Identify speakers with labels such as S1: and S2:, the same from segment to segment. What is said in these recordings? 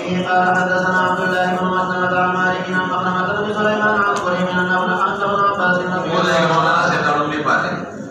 S1: وبه قال حدثنا عبد الله بن مسلمة عن مالك عن مخرمة بن سليمان عن قريب أن ابن عباس رضي الله عنه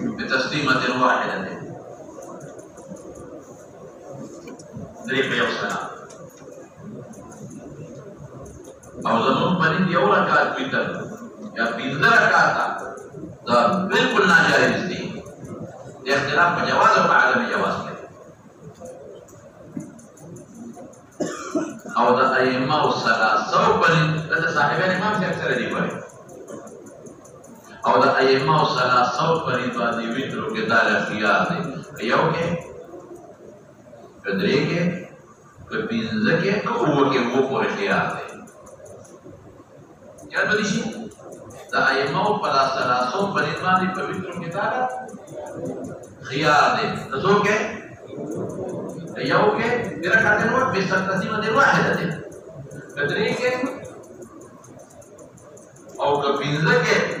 S1: بتسليمة واحدة دري په یو سلام او زمون باندې یو رکعت ویتر یا 15 رکعات دا بالکل ناجایز دي د اختلاف په جواز او عدم جواز کې او دا ائمه او ثلاثه باندې د صاحبان امام څخه اکثر دي وایي او دا ائمه او ثلاثه باندې باندې ویترو کې دا خیال دي یو کې درې کې په 15 کې او کې وو پورې خیال دي یاد به شي دا ائمه او ثلاثه باندې باندې په ویترو کې دا خیال دي تاسو کې یو کې درکاته نو په ستاسو باندې واحده دي درې کې او په 15 کې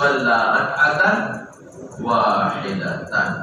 S1: صلى ركعه واحده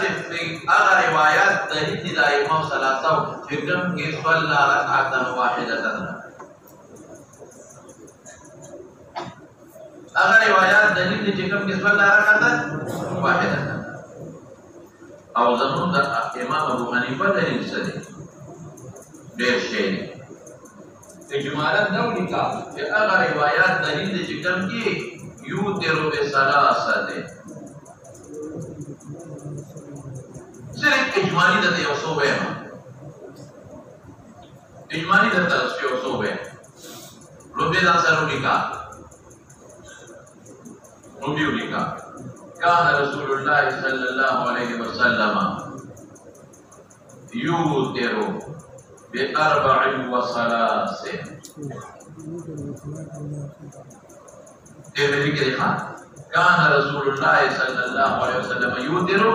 S1: چې هغه روایت دلیل دي د ائمه ثلاثه چې کوم کې صلی رکعت واحده هغه روایت دلیل دي چې کوم کې صلی رکعت واحده او زمون د امام ابو حنیفه دلیل سره ډېر شی اجمالا نو لیکا چې هغه روایت دلیل دي چې کوم کې یو تیرو به ثلاثه ده صرف اجمالی دته یو څو به اجمالی دته یو څو به روبه دا سره لیکا روبه لیکا کان رسول الله صلی الله علیه وسلم یوترو باربع وثلاث دې لیکي ښا کان رسول الله صلی الله علیه وسلم یوترو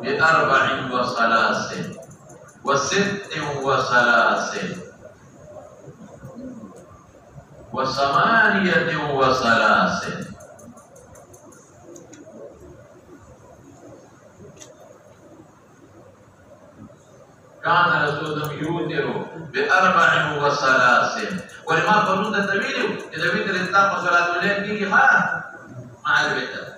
S1: باربع وثلاث وست وثلاث وثمانية وثلاث كان رسول الله يوتر باربع وثلاث ولما قلنا النبي اذا وتر الطاق صلاه الليل دي مع الوتر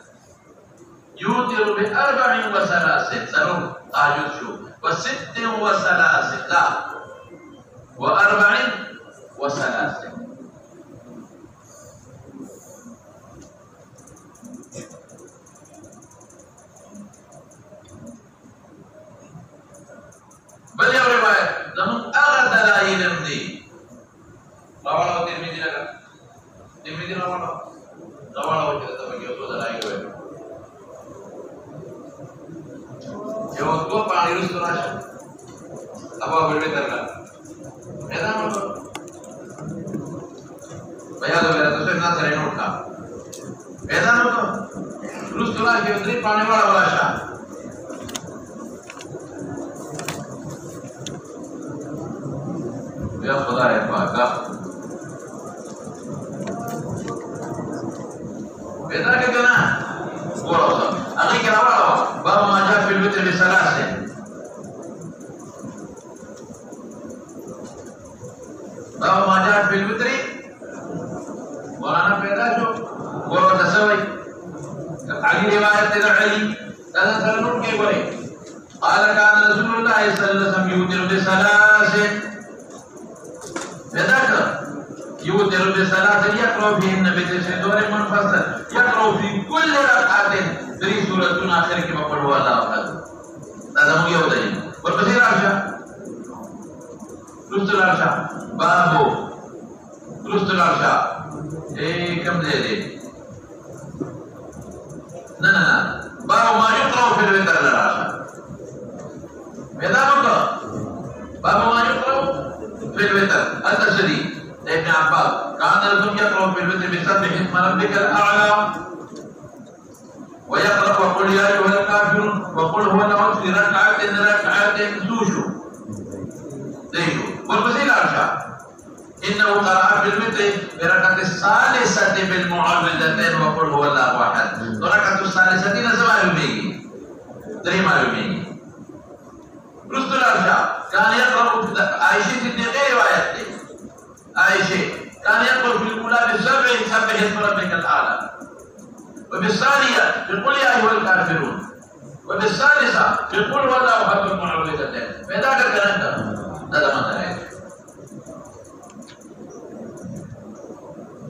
S1: يوتر باربع وثلاث سرور تهجد شو وست وثلاث لا واربع وثلاث بل يا روايه زمون اغا دلائل دي راولا ترمذي لك ترمذي راولا وجه تبقى يوسف دلائل yo to paani rusturasha aba bilbe tarla eda no bhaiya lo mera to se na sare nota eda no to rusturasha yodri paani wala valasha ya khuda hai paaka eda ke kana gora sa agi kya wala باب ما جاء في الوتر بثلاثه باب ما جاء في الوتر مولانا پیدا شو ګورو تسوي علي روایت ده علي هذا سرنون کې وره قال كان رسول الله صلى الله عليه وسلم يوتر بثلاثه بدك يوتر بصلاة يقرأ فيهن بتشهدور منفصل يقرأ في كل ركعة 3 سورة آخر كما قل هو الله أحد. هذا مو يودين والبصير عشاء رسل عشاء بابو رسل عشاء كم دي نا بابو ما يقرأ في الوتر للعشاء. بابو ما يقرأ في الوتر التشديد. ابن عباس كان الرسول يقرأ في الوتر بسبح اسم ربك الأعلى ويقرأ وقل يا أيها الكافرون وقل هو الله في ركعات سوشو ديشو والبصير عشاء إنه قرأ في الوتر بركعة الثالثة بالمعوذتين وقل هو الله أحد. ركعة الثالثة نزل يومين 3 يومين. رسول العشاء كان يقرأ عائشة صديقة رواية عائشة كان يقرأ في الأولى بالسبع سبح اسم ربك الأعلى وبالثانية يقول يا أيها الكافرون وبالثالثة يقول هو الله أحد المعوذتين. فذاك الكلام هذا ما ترى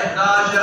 S1: 11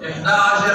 S1: 11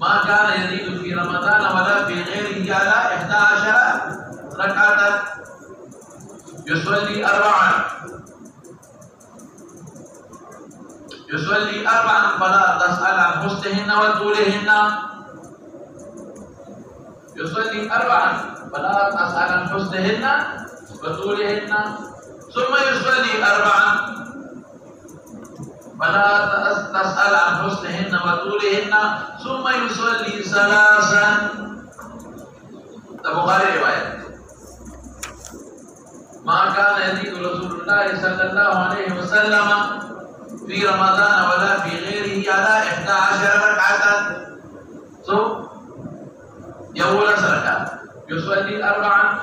S1: ما كان يزيد في رمضان ولا في غيره على 11 ركعة يصلي 4 فلا تسأل عن حسنهن وطولهن. يصلي 4 فلا تسأل عن حسنهن وطولهن ثم يصلي 4 فلا تسأل عن حسنهن وطولهن ثم يصلي 3. البخاري رواية ما كان يزيد رسول الله صلى الله عليه وسلم في رمضان ولا في غيره على 11 ركعة. يقول ركعة يصلي 4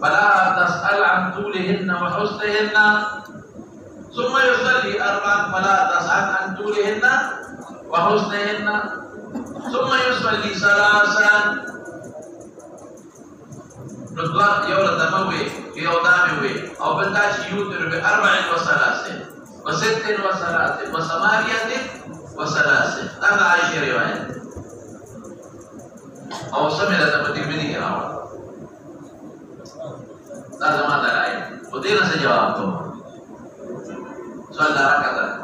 S1: فلا تسأل عن طولهن وحسنهن ثم يصلي 4 فلا تسأل عن طولهن وحسنهن ثم يصلي 3. ندوات يولا دموي يودامي أو بلداش يوتر ب4 و3 و6 و3 و8 و3. هذا عائشة رواية أو سمع لتبتك مني كراوة هذا ما دلائل ودينا سجوابته صلى ركعة.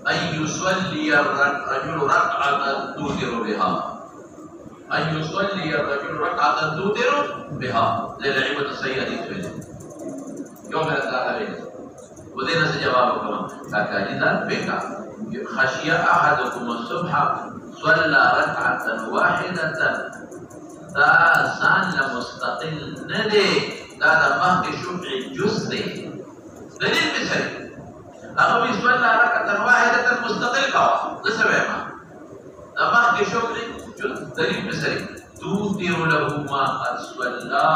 S1: أن يصلي الرجل ركعة توتر بها للعبة السيئة يوم الثلاثة ودينا سجواب كمان كاكاجدا بكا خشي أحدكم الصبح صلى ركعة واحدة دا ځان له مستقل نه دی دا د مخکې شفع جز دی. دلیل مې صحیح هغه وایي صلی رکعة واحدة مستقل کوه زه څه وایم د مخکې شفع جز. دلیل مې صحیح توتر له ما قد صلى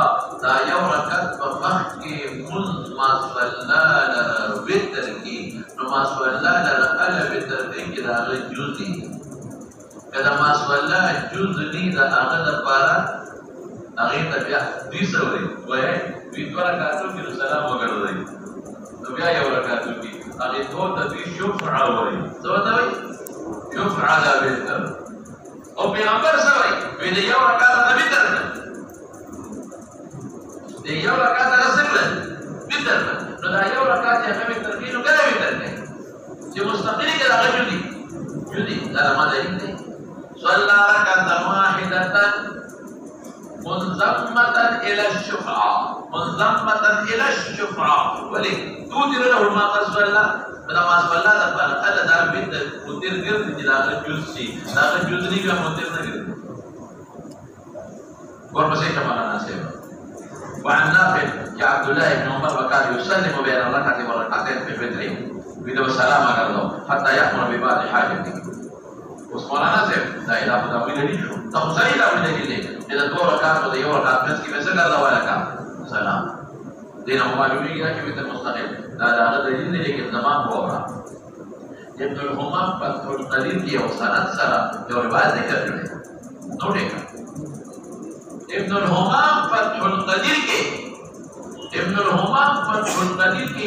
S1: دا یو رکعت په مخکې منځ ما صلى لره وتر کې نو ما صلى لره هله وتر دی کې د هغه جز دی. کله ما صلى جز دی د هغه لپاره هغه ته بیا دوی سره وایي دوی 2 رکعاتو کې سلام وګرځي نو بیا یو رکعاتو کې هغه ته دوی شفع وایي څه ته وایي شفع علی وتر او پیغمبر سره وایي د یو رکعت د وتر د یو رکعت د سره وتر نو دا یو رکعت هغه وتر کې نو کله وتر نه چې مستقلی کې هغه جدي دا ما دی صلى ركعة واحدة منضمة إلى الشفعة ولي توتر له ما قد صلى فلما صلى دبر قال دار بيت مدير غير دلاغ جزء داغ جزء ني بیا مدير نه غير ورمسي كما ناسب. وعن نافع عبد الله بن عمر وكان يسلم بين الركعة والركعتين في فطره بدون السلام على حتى يأمر ببعض حاجته. Usmana nasib, dah ilah pada bila ni, tak usah ilah bila ni. Dia 2 rakaat atau 3 rakaat, meski biasa kerana 2 rakaat. Salam. Dia nak maklum ni kita kita mustahil. Dah ada dalil ni kita zaman bawa. Ibn al-Humam Fathul Qadir dia sanad salah, dia riwayat zikr ni. Note ka. Ibn al-Humam Fathul Qadir ke Ibn al-Humam Fathul Qadir ke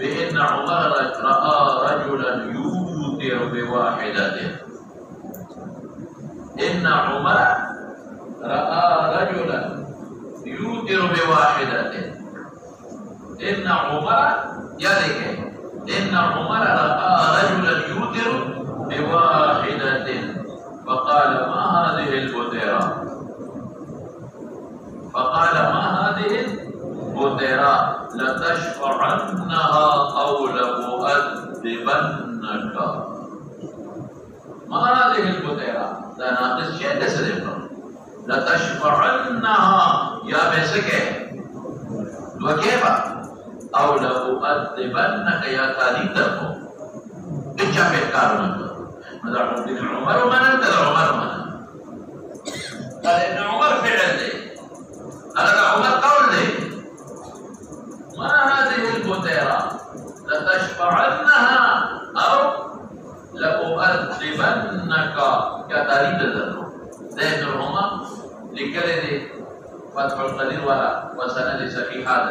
S1: بأن عمر رأى رجلا يوتر بواحدته. إن عمر رأى رجلا يوتر بواحدته. إن عمر يدك إن عمر رأى رجلا يوتر بواحدته فقال ما هذه البتيرة فقال ما هذه البتيرة لتشفعنها أو لأؤدبنك. ما هذه البتيرة؟ لا ناقص شيء ليس ذكر. لتشفعنها يا مسكه وكيف أو لأؤدبنك يا تاليتكم. إيش أفكارنا؟ ماذا عبد عمر ومن أنت عمر من؟ قال إن عمر فعل لي هذا عمر قول لي. ما هذه البتيرة؟ لتشفعنها أو لأؤدبنك كتاريد الذنب. ذات الهمم لكلمة فتح القدير وسند صحيح هذا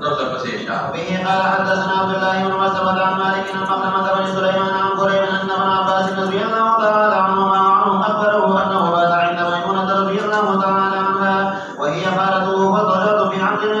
S1: 2025
S2: به قال حدثنا عبد الله بن مسلمة عن مالك عن مخرمة بن سليمان عن قريب أن ابن عباس رضي الله تعالى عنهما أخبره أنه بات عند ميمونة رضي الله تعالى عنها وهي خالته فضجرت في عبد من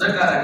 S1: ذكر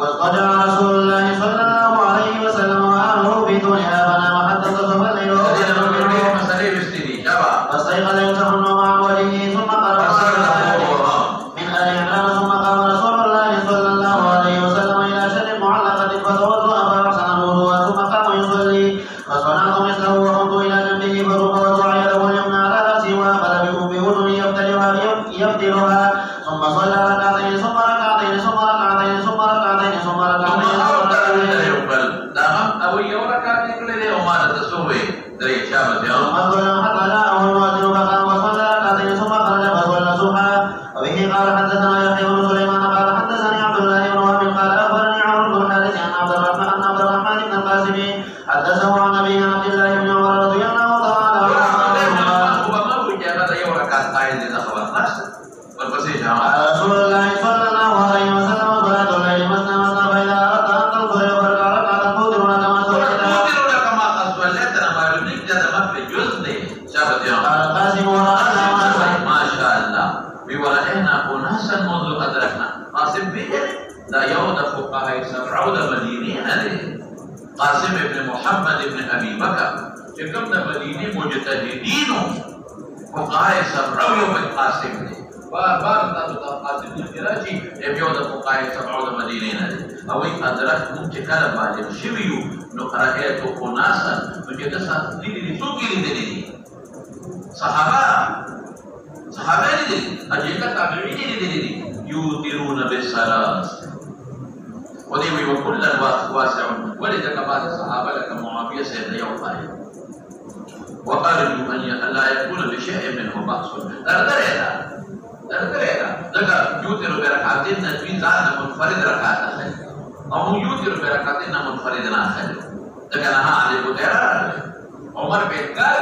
S2: وقد رسول الله صلى الله عليه وسلم وأهله في دونها فنام حتى تصف الليل فاستيقظ يمسح مع وجهه ثم قرأ من آل عمران ثم قام رسول الله صلى الله عليه وسلم إلى شر معلقة فتوضأ فأحسن الوضوء ثم قام يصلي فصنعت مثله وقمت إلى جنبه فوضع يده اليمنى على رأسه وأخذ بأذن يفتلها ثم صلى ركعتين ثم ركعتين ثم ركعتين ثم ركعتين ثم ركعتين حتى جاءه المؤذن فقام وصلى ركعتين ثم خرج فصلى الصبح. وبه قال حدثنا يحيى بن سليمان قال حدثني عبد الله بن وهب قال اخبرني عمرو بن الحارث عن عبد الرحمن بن القاسم حدثه عن ابي عبد الله بن عمر رضي الله تعالى عنه رسول الله صلى الله عليه وسلم صلاة الليل مثنى مثنى فإذا أردت أن تنصرف فاركع ركعة تؤثرون كما صليت قال القاسم ورأينا
S1: ما شاء الله بورأينا أناسا منذ أدركنا قاسم بير لا يود فقهاء سبعود مدينين قاسم بن محمد بن أبي بكر كم مدينة مجتهدين فقهاء سبعود من قاسم بار قاسم الكراجي يبيود فقهاء سبعود مدينين أو أدرك ممتكال بالغ شبيو نقرأت أناسا مجتسا لدي سوكي لدي صحابة لدي أجيكا تابعين لدي يوترون بالصلاة وديوي وكل واسع ولذلك بعض الصحابة لك معافية سيدنا يوم وقال أن لا يكون بشيء منه بأس درجة ذكر يوتر بركعتين نتوين زاد منفرد ركعت آخر أو يوتر بركعتين منفرد آخر ذكر نها على بكرة عمر بإنكار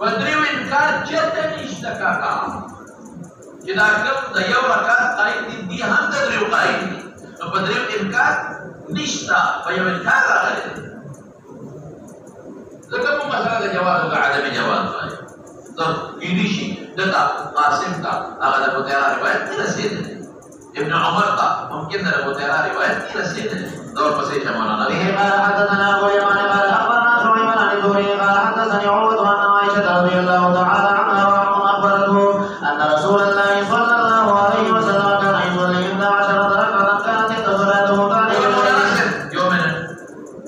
S1: بدريو إنكار چته نشتا کا جدا کم د یو رکعت قائد دي هم د درو قائد نو بدريو إنكار نشتا فيوم انكار عليه ذكر مسألة جواز ولا عدم جواز طب يديشي دتا قاسم تا أغلب تيار رواية كلا سيدنا ابن عمر تا ممكن أبو تيار رواية كلا سيدنا دور بسيط مولانا
S2: به قال حدثنا أبو اليمان قال أخبرنا شعيب عن الزهري قال حدثني عروة أن عائشة رضي الله تعالى عنها وعنهم أخبرته أن رسول الله صلى الله عليه وسلم كان يصلي 11 ركعة كانت عند صلاته ثانية
S1: يومنا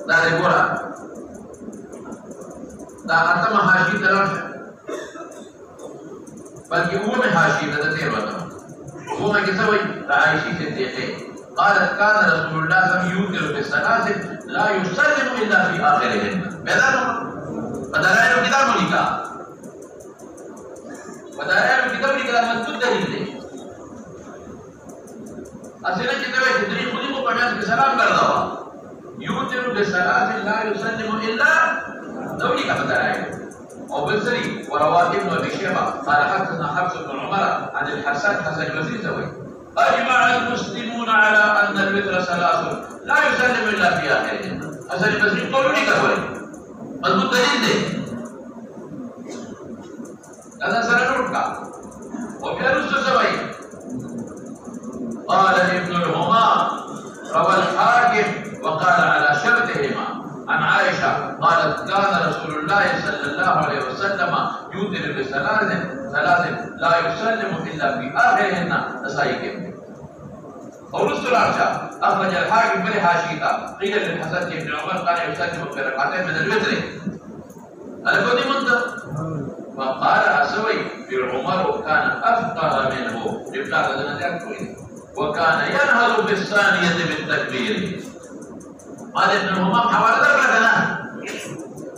S1: لا يقول لا حتى ما حاشي ترى بلکہ وہ میں حاشی نظر دے رہا تھا وہ میں کیسا ہوئی عائشہ سے دیکھے قالت كان رسول الله صلى الله عليه وسلم يوتر بالثلاث لا يسلم الا في اخرهن بدلائل الكتاب لکھا بدلائل الكتاب لکھا مضبوط دلیل ہے اصل ہے کہ تدری خودی کو پڑھنے کے سلام کر دو يوتر بالثلاث لا يسلم الا دولي کا بدلائل أو بالسري ورواه ابن أبي شيبة قال حدثنا حفص بن عمر عن الحسن حسن البصري سوي أجمع المسلمون على أن الوتر ثلاث لا يسلم إلا في آخره حسن البصري قولوا لي كوي مضبوط دليل ده هذا سنقولك وفي الرسل سوي قال ابن الهمام روى الحاكم وقال على شرطهما عن عائشة قالت كان رسول الله صلى الله عليه وسلم يوتر بثلاث لا يسلم إلا في آخرهن نسائكم ورسل عائشة أخرج الحاكم بالحاشية قيل للحسن بن عمر كان يسلم في ركعتين من الوتر أنا قلت منت فقال أسوي في عمر كان أفقه منه وكان ينهض بالثانية بالتكبير قال ابن الهمام حوالي ذكرنا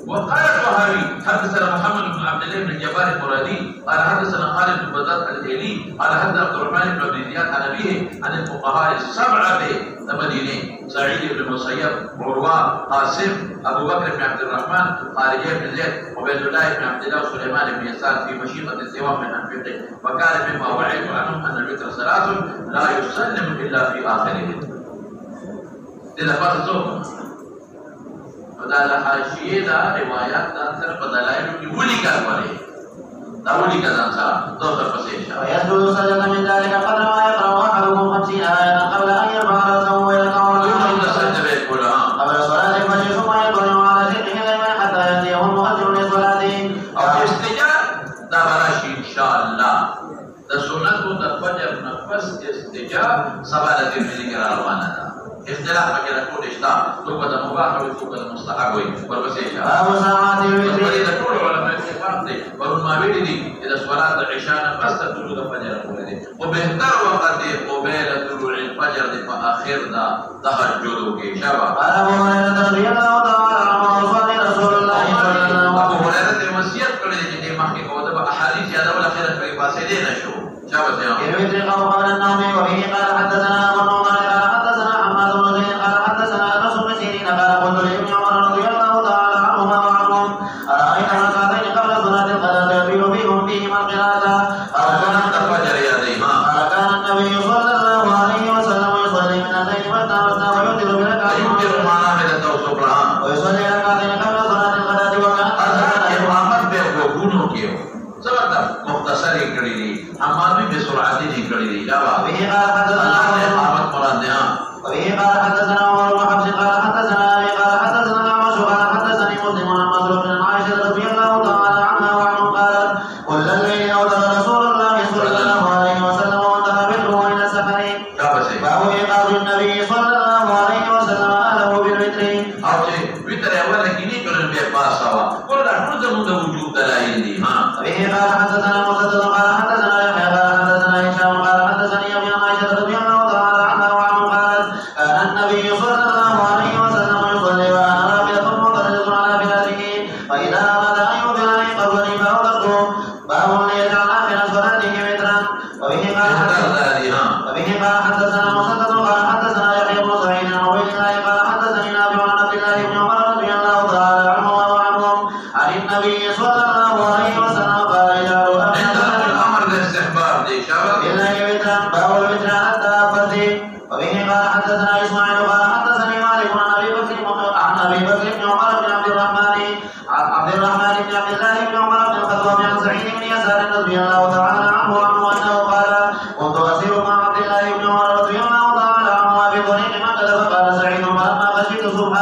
S1: وقال الوهابي حدثنا محمد بن عبد الله بن الجبار المرادي قال حدثنا خالد بن بدر الايلي قال حدثنا عبد الرحمن بن عبد زياد عن ابيه عن الفقهاء السبعه المدينين سعيد بن المسيب عروه قاسم ابو بكر بن عبد الرحمن خارجه بن زيد عبيد الله بن عبد الله وسليمان بن يسار في مشيقه السوام من انفقه وكان مما وعيت عنهم ان الوتر ثلاث لا يسلم الا في اخره إذا فرضوا فدال حاشية دا روايات دا تر بدلائل کی ولی کار پڑے دا ولی کا ځان دو تر پسې
S2: ويسجد سجدة من ذلك قدر ما يقرأ أحدكم 50 آية قبل أن يرفع رأسه ويركع قبل صلاة الفجر ثم يقرأ على شقه الأيمن حتى يأتيه المؤذن لصلاته
S1: أو استجاب دا براشي إن شاء الله دا سنة دا فجر نفس استجاب سبالة الملك روانة اختلاف بين كل اشتاء توقد مباح وتوقد مستحب والوسيله
S2: باب ساعات الوتر
S1: واذا كل علماء اتفاق دي ورما بيدي اذا صلاه العشاء بس طلوع الفجر ولدي وبهتر وقت قبيل طلوع الفجر دي فاخر دا تهجد في شباب
S2: ابو هريره رضي الله تعالى عنه وصلى رسول الله صلى الله عليه وسلم
S1: ابو هريره وصيت کړی چې ما کې کومه احاديث زیاده ولا خیرت په پاسه دي نشو شابه يا
S2: الوتر قبل النوم وبه قال حدثنا ابو نعمان قال حدثنا حماد بن زيد قال حدثنا انس بن سيرين قال قلت لابن عمر رضي الله تعالى عنهما وعنهم ارايت ركعتين قبل صلاه الغداة يطيل فيهم فيهما القراءه قال كان النبي صلى الله عليه وسلم يصلي من الليل مثنى ويوتر بركعتين ويصلي ركعتين قبل صلاه الغداة
S1: وكان مختصر کړی دي حمامي بسرعت دي کړی دي دا
S2: به قال حدثنا
S1: احمد مراد ده
S2: وبه قال حدثنا عمر بن حفص قال حدثنا ابي قال حدثنا الاعمش قال حدثني مسلم عن مسروق عن عائشه رضي الله تعالى عنها وعنه قالت كل الليل اوتر رسول الله صلى الله عليه وسلم وانتهى بالروح الى السفر باب ايقاظ النبي صلى الله عليه وسلم اهله بالوتر
S1: او چې وتر اول کې نه کړل به پاسوا ورته ټول د وجود دلایل دي ها
S2: به قال حدثنا مسدد قال حدثنا يحيى قال حدثنا هشام قال حدثني ابي عائشه رضي الله تعالى عنها وعنه قالت كان النبي صلى الله عليه وسلم يصلي وانا راكبه معترض على فراشه فاذا اراد ان يوتر ايقظني فاوترته باب يجعل اخر صلاته وترا وبه قال حدثنا مسدد قال حدثنا يحيى بن سعيد عن عبيد الله قال حدثني نافع عن عبد الله بن عمر رضي الله تعالى عنهما وعنهم عن النبي صلى الله عليه وسلم قال اجعلوا
S1: الامر بالاستحباب دي شباب
S2: بالله وترا باب الوتر حتى فتي وبه قال حدثنا اسماعيل قال حدثني مالك أبي بكر بن عمر بن عبد الرحمن بن عبد الله بن عمر بن الخطاب عن سعيد بن يسار رضي الله تعالى عنه أنه قال كنت أسير مع عبد الله بن عمر رضي الله تعالى عنه في طريق مكة فقال سعيد فلما خشيت الصبح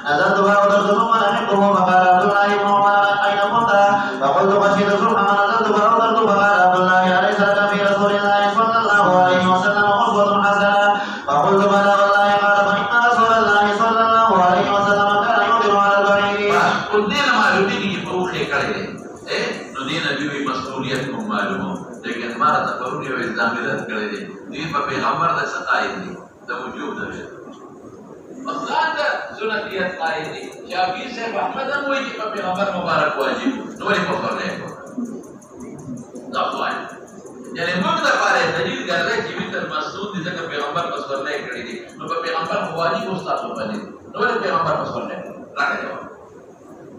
S2: نزلت فأوترت ثم لحقته فقال عبد الله بن عمر أين كنت؟ فقلت خشيت الصبح ونزلت فأوترت فقال عبد الله أليس لك في رسول الله صلى الله عليه وسلم أسوة حسنة؟ فقلت بلى والله قال فإن رسول الله صلى الله عليه وسلم كان يؤثر على البعير.
S1: قلنا معلومين يبقوا كړي نو دې نبی مسؤلیت کوم معلومه لیکن مارا تفرونی او ازدامیرت کړي دي په پیغمبر د سقایت دي د وجود دی مخزان د سنتیت قائل دي شافعی صاحب احمد هم وایي چې په پیغمبر مبارک واجب نو لري په فرله دا وایي یعنی موږ د پاره دلیل ګرځي چې ویتر مسعود دي ځکه پیغمبر په فرله کړی دي نو په پیغمبر واجب او تاسو باندې نو لري پیغمبر په فرله راغلی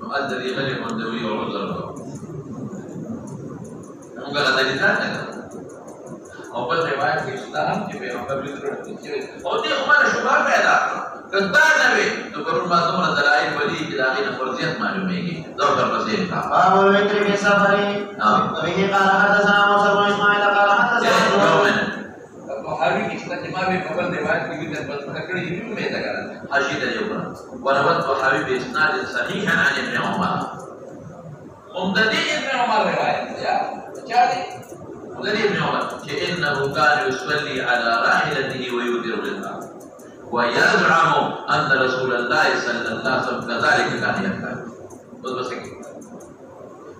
S1: نو ادري غلی مندوی او عذر موږ له دې ځان نه او په روایت کې اسلام کې پیغمبر دې ورته چې او دې عمر شوبه پیدا کړه نه وي نو پرون ما څومره دلایل ولي چې دا غي فرضیت معلومیږي دا ورپسې کا
S2: باب الوتر في السفر به قال حدثنا موسى بن اسماعيل قال حدثنا
S1: صحابي کې چې ما به په روایت کې د پکړې دې مې دا کړه حاشیه دی ورته صحابي به اسناد صحیح عن ابن عمر ممتدی ابن عمر روایت یا چاري ابن عمر إنه كان يصلي على راحلته ويوتر بالله ويزعم أن رسول الله صلى الله عليه وسلم كذلك كان يفعل. بس كده.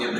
S1: ابن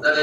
S1: dari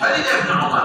S1: hadis ابن عمر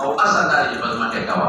S1: او اصل داري بس ما كوا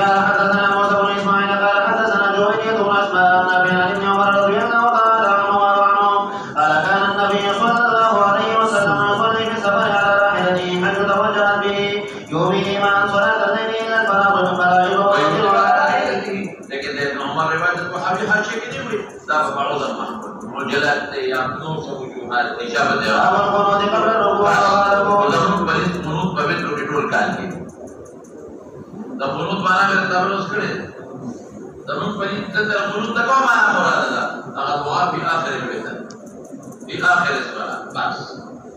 S2: قال حدثنا موسى بن اسماعيل قال حدثنا جويرية بن اسماء بن ابن عمر رضي الله تعالى عنهما قال كان النبي صلى الله عليه وسلم يصلي في السفر على راحلته حيث توجهت به يومه مع صلاة الليل إلى الفراغ من فرائض ويصلي على راحلته.
S1: لكن ابن عمر رواية الصحابي حاشية كده لا بعوض المحمود رجلات يعطون وجوهات إجابة
S2: باب القنوت قبل الركوع
S1: ولهم بلد قنوت ببدر كتول كان كده ده قنوت معنا من التبرز كده ده من بلد تدر قنوت تقوى معنا مراد ده أغضوها في آخر الوتر في آخر الصلاة بس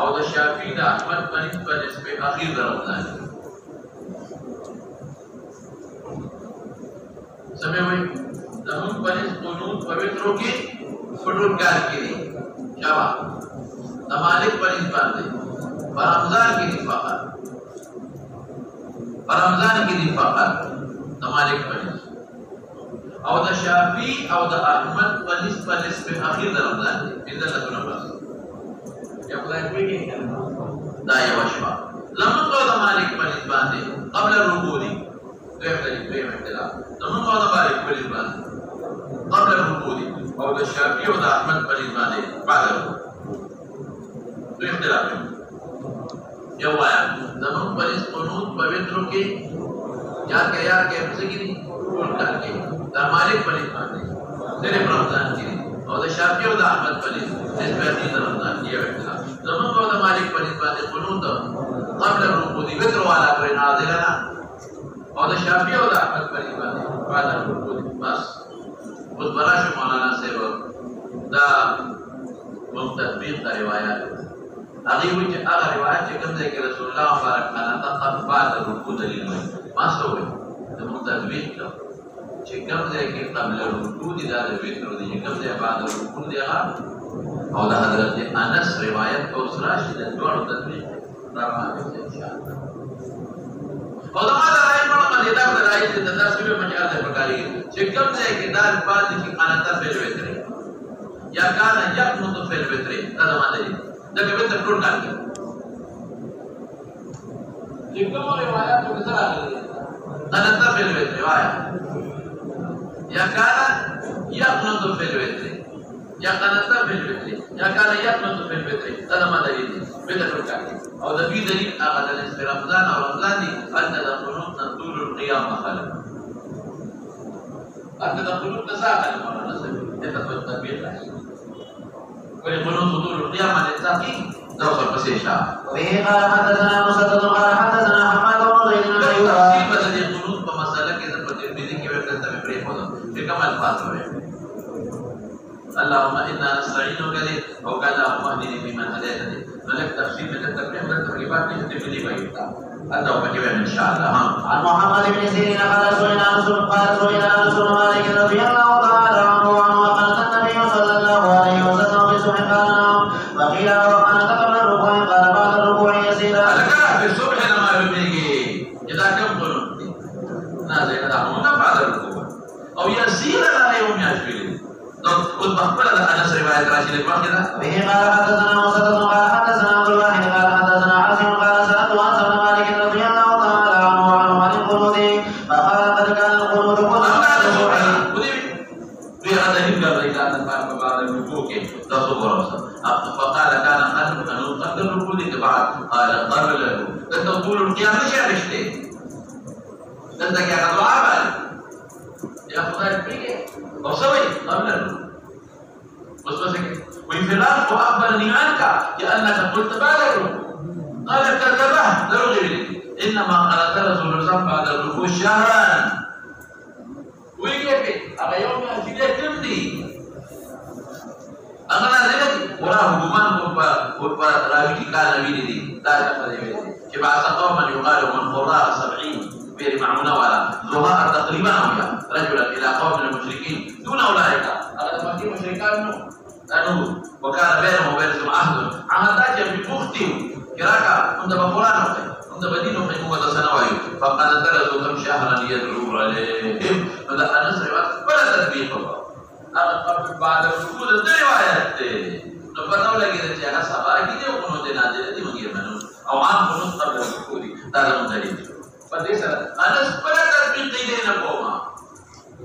S1: او د شافعي د احمد مریض په نسبت اخیر د رمضان سمې وي زمون په نسبت قنوت پویترو کې فټول کار کړي شابه د مالک په نسبت باندې په رمضان کې دي فقط په رمضان کې دي فقط د مالک په نسبت او د شافعي او د احمد په نسبت اخیر د رمضان دي د الله تعالی دا یو شوا لمن قول مالک په نسبت قبل الركوع دویم اختلاف لمن قول مالک په نسبت قبل الركوع او د شافعي او د احمد په نسبت بعد الركوع دویم اختلاف یو وایا لمن په نسبت قنوت پویترو کې یاد کې څه کې ټول کار کې دا مالک په نسبت د رمضان کې او د شافعي او د احمد په نسبت د رمضان کې یو اختلاف زمون کو د مالک په نسبت قنوت قبل الركوع ذکر والا پر نازلنا او د شافعي او د احمد په نسبت بعد الركوع بس اوس براشه مولانا صاحب دا متطبیق د روایت هغه وی چې هغه روایت چې کوم ځای کې رسول الله مبارک معنا تقف بعد الركوع دلیل وي ما سوې د متطبیق چې کوم ځای کې قبل الركوع دي دا د ویتر دي کوم ځای بعد الركوع دی هغه او دا حضرت انس روایت او سراشد دوړو تطبیق راوړل ان شاء الله او دا ما راي په باندې دا راي د تاسو په مجال ته پکاري چې کوم ځای کې دا الفاظ چې قانتا فعل وتر یا کان یقنط فعل وتر دا باندې ځکه به تر ټول کال کې چې کوم روایت په سره راغلي غلطه په روایت یا کان یقنط فی الوتر یا قنطه فی الوتر یا کان یقنط فی الوتر دا ما دلیل به تر ټول کال او د دې دلیل هغه د رمضان او رمضان دي ان د قنوت طول القيام خلق أنت تقولون تساهل مولانا سبيل يتفق التطبيق ويقولون طول القيامة للتحقيق توصل بس إشاء
S2: وبه قال حدثنا مسدد قال حدثنا حماد بن زيد بن أيوب
S1: التفصيل الذي يقولون بمسألة كذا فترمذي كيف تنتمي بريح هذا بكما الفاظ اللهم إنا نستعينك به أو قال اللهم اهدني فيمن هديتني فلك تفصيل من التقريب والترغيبات تهتم لي ويفتح هذا هو كتاب إن شاء الله.
S2: عن محمد بن سيرين قال سئل أنس بن مالك رضي الله تعالى عنه وقال النبي صلى الله عليه وسلم في الصبح قال نعم وقيل وقال قبل الركوع قال بعد الركوع يسيرا.
S1: في الصبح لما يبنيجي إذا كم قلت نازل هنا بعد الركوع أو يسيرا لا يوم يشفي. قد بقبل أنس رواية راشد الباقرة.
S2: به قال حدثنا مسدد قال حدثنا عبد الواحد قال حدثنا عاصم قال سألت أنس بن مالك رضي الله تعالى عنه عن القنوت فقال قد كان القنوت
S1: فقال كان قبل الركوع بعد قال قبله تقول القيام مش عرفته انت كان دعاء يا خدای پیږي او سوي قبل بس وانفراد أخبرني عنك لأنك قلت بعد الركوع قال كذبه لرجل إنما قالت رسول الله بعد الركوع شهرا ويجي أبا يوم أجيب تمدي أغنى ذلك وراه بمان قربا راوي كان بيدي لا تفضل بيدي كبعث قوما يقال من قراء 70 بير معمونا ولا زهاء تقريبا أويا رجلا إلى قوم المشركين دون أولئك هذا ما في مشركان لأنه وكان بينهم وبينهم عهد تاجر بمختم كراكا عند بقران عند بدين وقيمة سنوات فقد درسوا كم شهرا يدعو عليهم هذا أنس روايات ولا تطبيق قبل بعد الركوع الروايات نبتاو لagi dari anak sabar kita kuno jenazah itu bagaimana awam kuno قبل الركوع dalam dalil pada Anas pada tadbiq ini nakoma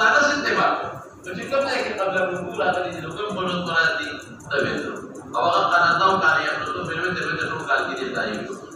S1: Anas intibah jadi kami akan قبل الركوع tadi itu kan kuno berarti tabetu awak kan tahu kan yang itu betul-betul kali kita tahu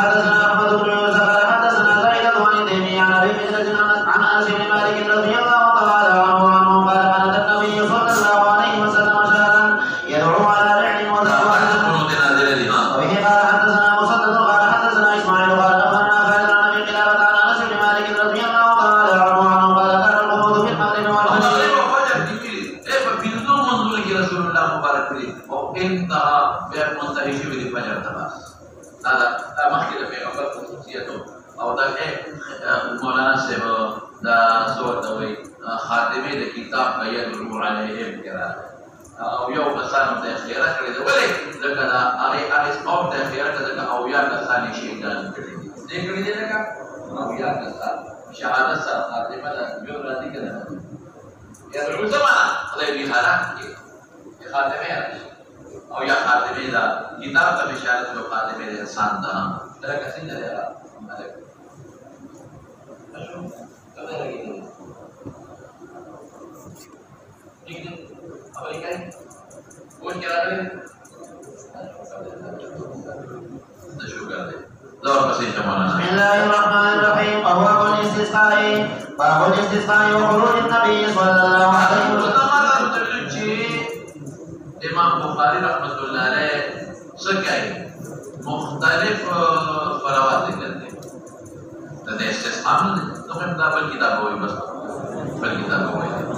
S2: حدثنا أحمد بن يوسف قال حدثنا زيد بن تيمية عن أبي بكر عن أنس بن مالك رضي الله تعالى عنه قال كان النبي صلى الله عليه وسلم شهرا يدعو على رعل وذروة وبه قال حدثنا مسدد قال حدثنا إسماعيل قال أخبرنا خالد عن أبي قلابة عن أنس بن مالك رضي الله تعالى عنه
S1: انتهى بمنتهي شبه الفجر تباس هذا مخكي في أفضل خصوصيته أو ده مولانا سيبو ده صور دوي خاتمي ده كتاب يدعو عليهم كرا أو يوم كسانو ده خيرا كده ولي لكذا أري قوم ده خيرا كده أو يا كساني شيء ده كده ده أو يا كسان شهادة سر خاتمة ده يوم راضي كده يدعو زمان الله يبيها خاتمه او یا خاتمه دا کتاب کا بشارت و خاتمه احسان دا ترا کیسے چلے گا اشو کب لگے گی ٹھیک ہے اب یہ ہے وہ کیا ہے نشو کر دے دور بسم الله
S2: الرحمن الرحيم أبواب الاستسقاء باب الاستسقاء وخروج النبي صلى الله عليه وسلم
S1: امام بخاری رحمۃ اللہ علیہ سکائی مختلف فروات کرتے ہیں تو استسقاء تو ہم دا بل کتاب ہوئی بس بل کتاب ہوئی